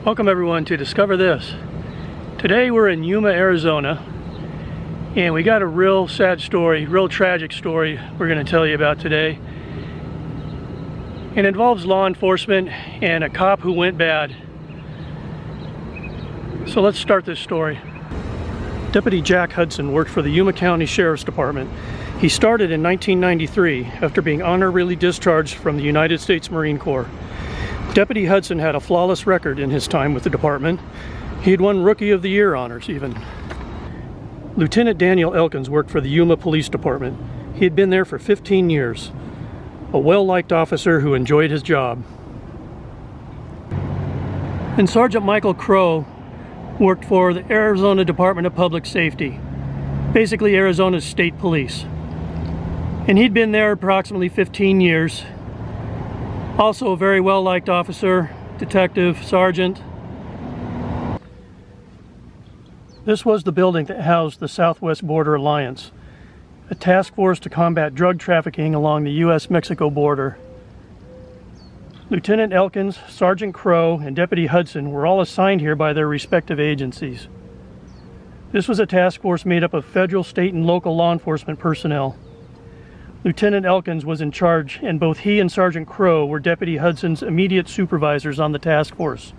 Welcome everyone to Discover This. Today we're in Yuma, Arizona, and we got a real sad story, real tragic story we're going to tell you about today. It involves law enforcement and a cop who went bad. So let's start this story. Deputy Jack Hudson worked for the Yuma County Sheriff's Department. He started in 1993 after being honorably discharged from the United States Marine Corps. Deputy Hudson had a flawless record in his time with the department. He had won Rookie of the Year honors even. Lieutenant Daniel Elkins worked for the Yuma Police Department. He had been there for 15 years. A well-liked officer who enjoyed his job. And Sergeant Michael Crow worked for the Arizona Department of Public Safety, basically Arizona's state police. And he'd been there approximately 15 years. Also a very well-liked officer, detective, sergeant. This was the building that housed the Southwest Border Alliance, a task force to combat drug trafficking along the U.S.-Mexico border. Lieutenant Elkins, Sergeant Crow, and Deputy Hudson were all assigned here by their respective agencies. This was a task force made up of federal, state, and local law enforcement personnel. Lieutenant Elkins was in charge, and both he and Sergeant Crow were Deputy Hudson's immediate supervisors on the task force.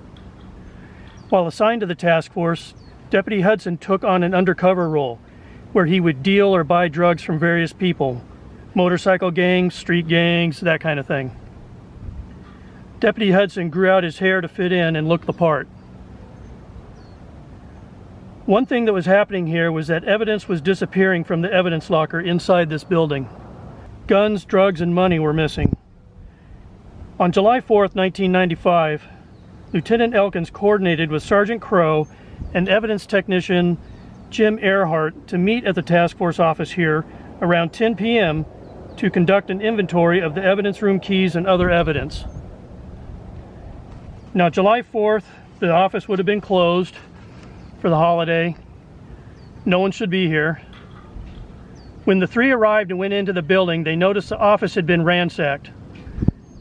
While assigned to the task force, Deputy Hudson took on an undercover role, where he would deal or buy drugs from various people, motorcycle gangs, street gangs, that kind of thing. Deputy Hudson grew out his hair to fit in and look the part. One thing that was happening here was that evidence was disappearing from the evidence locker inside this building. Guns, drugs, and money were missing. On July 4th, 1995, Lieutenant Elkins coordinated with Sergeant Crow and evidence technician Jim Earhart to meet at the task force office here around 10 p.m. to conduct an inventory of the evidence room keys and other evidence. Now, July 4th, the office would have been closed for the holiday. No one should be here. When the three arrived and went into the building, they noticed the office had been ransacked.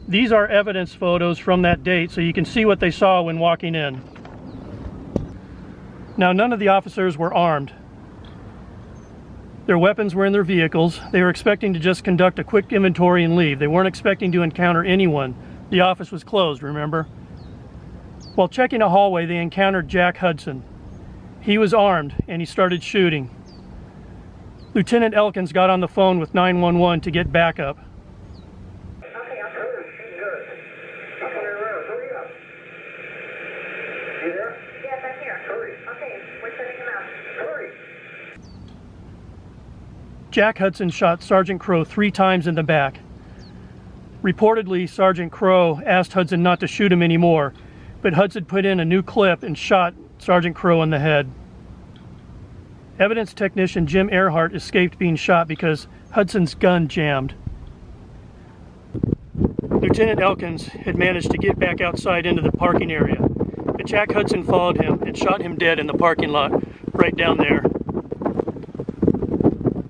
These are evidence photos from that date, so you can see what they saw when walking in. Now, none of the officers were armed. Their weapons were in their vehicles. They were expecting to just conduct a quick inventory and leave. They weren't expecting to encounter anyone. The office was closed, remember? While checking a hallway, they encountered Jack Hudson. He was armed, and he started shooting. Lieutenant Elkins got on the phone with 911 to get backup. Okay, I'm good. Good. I'm on your road. Hurry up. You there? Yes, I'm here. Hurry. Okay, we're sending him out. Hurry. Jack Hudson shot Sergeant Crow 3 times in the back. Reportedly, Sergeant Crow asked Hudson not to shoot him anymore, but Hudson put in a new clip and shot Sergeant Crow in the head. Evidence technician Jim Earhart escaped being shot because Hudson's gun jammed. Lieutenant Elkins had managed to get back outside into the parking area, but Jack Hudson followed him and shot him dead in the parking lot right down there.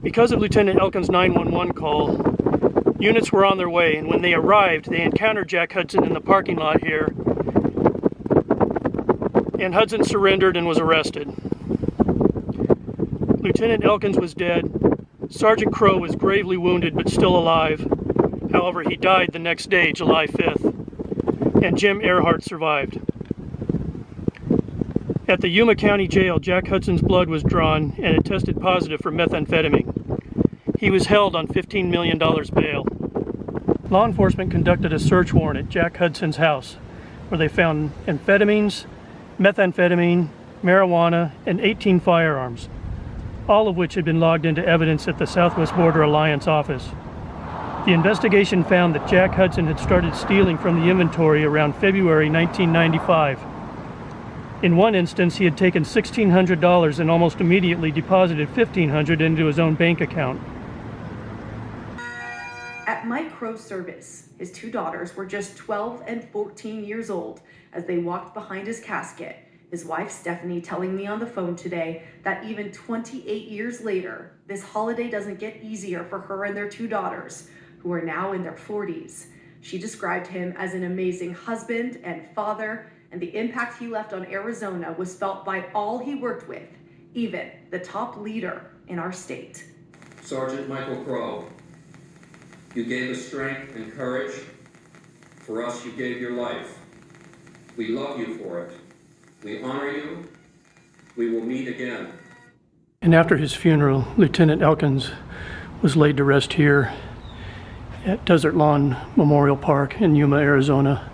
Because of Lieutenant Elkins' 911 call, units were on their way, and when they arrived, they encountered Jack Hudson in the parking lot here, and Hudson surrendered and was arrested. Lieutenant Elkins was dead. Sergeant Crow was gravely wounded but still alive. However, he died the next day, July 5th, and Jim Earhart survived. At the Yuma County Jail, Jack Hudson's blood was drawn and it tested positive for methamphetamine. He was held on $15 million bail. Law enforcement conducted a search warrant at Jack Hudson's house, where they found amphetamines, methamphetamine, marijuana, and 18 firearms, all of which had been logged into evidence at the Southwest Border Alliance office. The investigation found that Jack Hudson had started stealing from the inventory around February 1995. In one instance, he had taken $1,600 and almost immediately deposited $1,500 into his own bank account. At Mike Crow's service, his 2 daughters were just 12 and 14 years old as they walked behind his casket. His wife, Stephanie, telling me on the phone today that even 28 years later, this holiday doesn't get easier for her and their 2 daughters, who are now in their 40s. She described him as an amazing husband and father and the impact he left on Arizona was felt by all he worked with, even the top leader in our state. Sergeant Michael Crow, you gave us strength and courage. For us, you gave your life. We love you for it. We honor you. We will meet again. And after his funeral, Lieutenant Elkins was laid to rest here at Desert Lawn Memorial Park in Yuma, Arizona.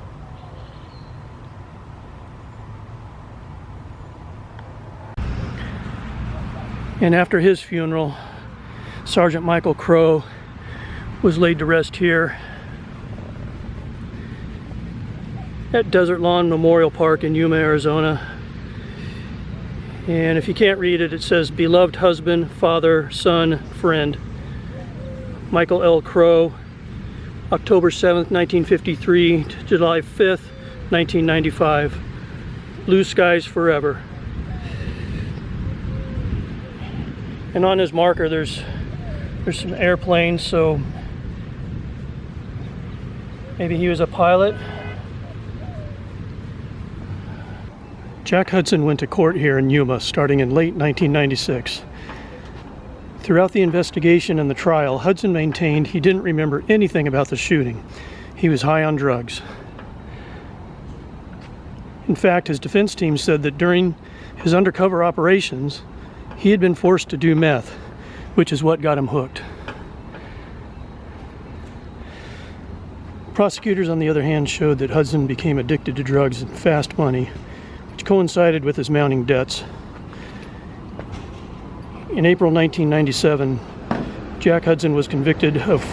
And after his funeral, Sergeant Michael Crow was laid to rest here at Desert Lawn Memorial Park in Yuma, Arizona. And if you can't read it, it says, "Beloved husband, father, son, friend, Michael L. Crow, October 7th, 1953 to July 5th, 1995. Blue skies forever." And on his marker, there's some airplanes, so maybe he was a pilot. Jack Hudson went to court here in Yuma starting in late 1996. Throughout the investigation and the trial, Hudson maintained he didn't remember anything about the shooting. He was high on drugs. In fact, his defense team said that during his undercover operations, he had been forced to do meth, which is what got him hooked. Prosecutors, on the other hand, showed that Hudson became addicted to drugs and fast money, which coincided with his mounting debts. In April 1997, Jack Hudson was convicted of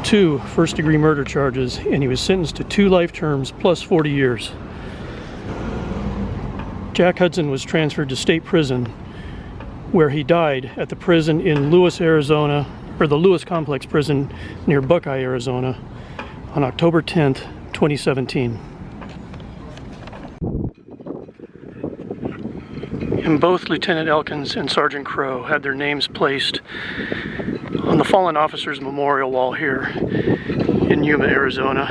2 first-degree murder charges, and he was sentenced to 2 life terms plus 40 years. Jack Hudson was transferred to state prison, where he died at the prison in Lewis, Arizona, or the Lewis Complex prison near Buckeye, Arizona, on October 10th, 2017. And both Lieutenant Elkins and Sergeant Crow had their names placed on the Fallen Officers Memorial Wall here in Yuma, Arizona.